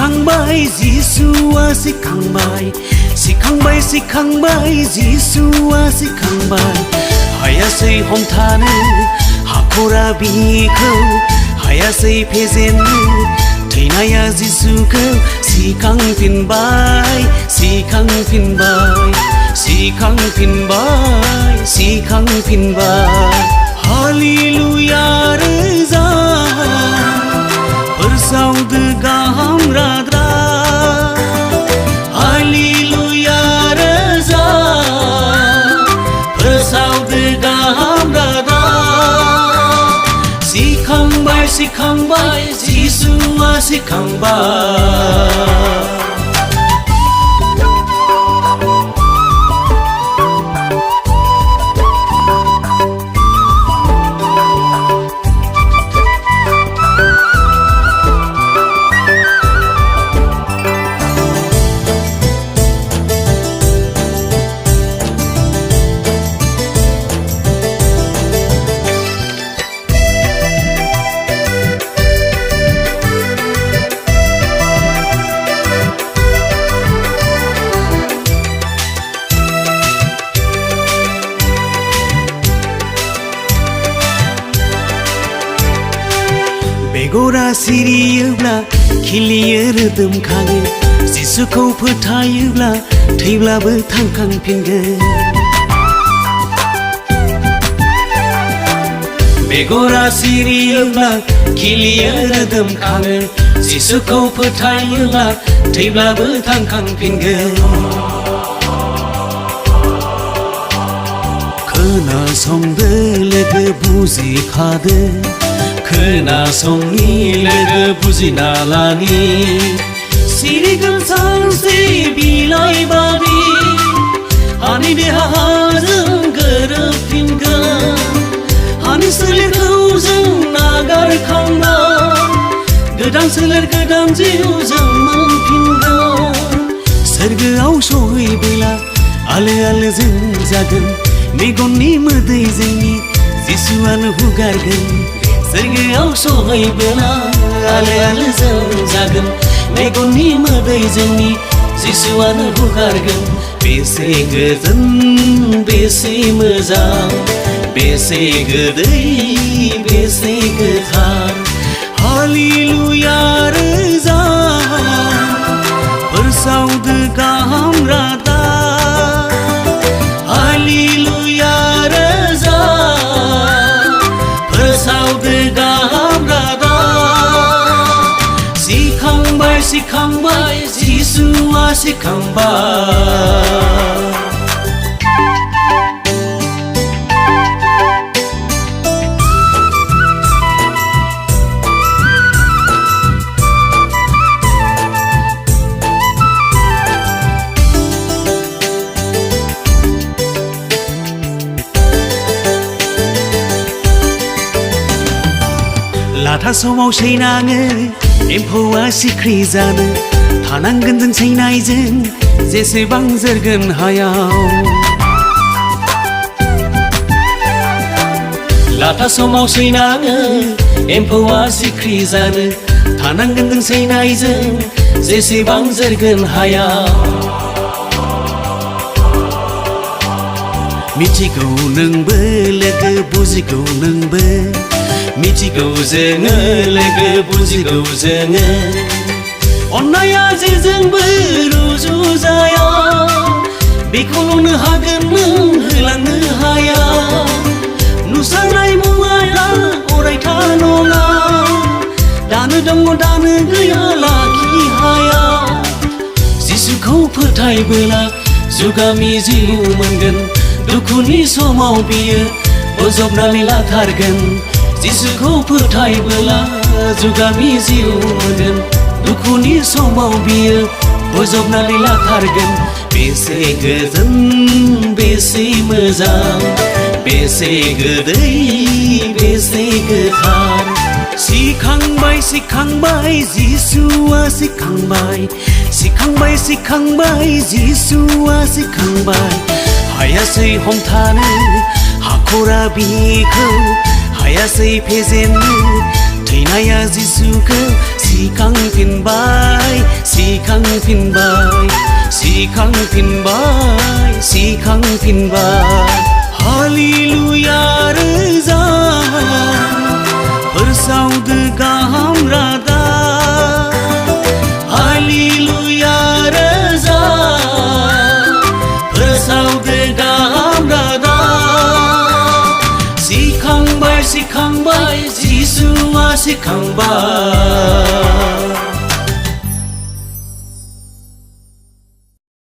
सिखांबाय जिसुआ सिखांबाय सिखांबाय सिखांबाय जिसुआ सिखांबाय हायासै हमथानो हाखरा बिखौ हायासै फेजेननो थैनाया जिसुखौ सिखांफिनबाय सिखांफिनबाय सिखांफिनबाय सिखांफिनबाय हालेलुया रोजा फोसावदो गाहाम राद्रा हालेलुया रोजा फोसावदो गाहाम राद्रा सिखांबाय सिखांबाय जिसुआ सिखांबाय बेगरा सिरियोब्ला खिलियो रोदोमखाङो जिसुखौ फोथायोब्ला थैब्लाबो थांखांफिनगोन बेगरा सिरियोब्ला खिलियो रोदोमखाङो जिसुखौ फोथायोब्ला थैब्लाबो थांखांफिनगोन खोनासंदो लोगो बुजिखादो खोनासङि लोगो बुजिना लानि सिरिगोन सानसे बिलाइ बादि आंनि देहाजों गोरोबफिनगोन आंनि सोलेरखौ जों नागारखांना गोदान सोलेर गोदान जिउ जों मोनफिनगोन सोरगोआव सहैबोला आलो आलो जों जागोन मेगननि मोदै जोंनि जिसुआनो हुगारगोन सोरगोआव सहैबोला आलो आलो जों जागोन मेगननि मोदै जोंनि जिसुआनो हुगारगोन बेसे गोजोन बेसे मोजां बेसे गोदै बेसे गोथार हालेलुया रोजा फोसावदो गाहाम रादा हालेलुया रोजा फोसावदो गाहाम रादा सिखांबाय सिखांबाय जिसुआ सिखांबाय लाथा समाव सैनाङो एम्फौआ सिख्रि जानो थानांगोन जों सैनायजों जेसेबां जोरगोन हायाव लाथा समाव सैनाङो एम्फौआ सिख्रि जानो थानांगोन जों सैनायजों जेसेबां जोरगोन हायाव मिथिगौ नोंबो लोगो बुजिगौ नोंबो मिथिगौ जोङो लोगो बुजिगौ जोङो अन्नाया जेजोंबो रुजुजाया बेखौ लुनो हागोन नों होलांनो हाया नुसारनाय मुवाया अरायथा नङा दानो दङ दानो गैया लाखि हाया जिसुखौ फोथायबोला जुगामि जिउ मोनगोन दुखुनि समाव बियो बोजबनानै लाथारगोन जिसुखौ फोथायबोला जुगामि जिउ मोनगोन दुखुनि समाव बियो बोजबनानै लाथारगोन बेसे गोजोन बेसे मोजां बेसे गोदै बेसे गोथार सिखांबाय सिखांबाय जिसुआ सिखांबाय सिखांबाय सिखांबाय जिसुआ सिखांबाय हायासै हमथानो हाखरा बिखौ हायासै फेजेननो थैनाया जिसुखौ सिखांफिनबाय सिखांफिनबाय सिखांफिनबाय सिखांफिनबाय हालेलुया रोजा फोसावदो गाहाम रादाब हालेलुया रोजा फोसावदो गाहाम रादाब सिखांबाय सिखांबाय जिसुआ सिखांबाय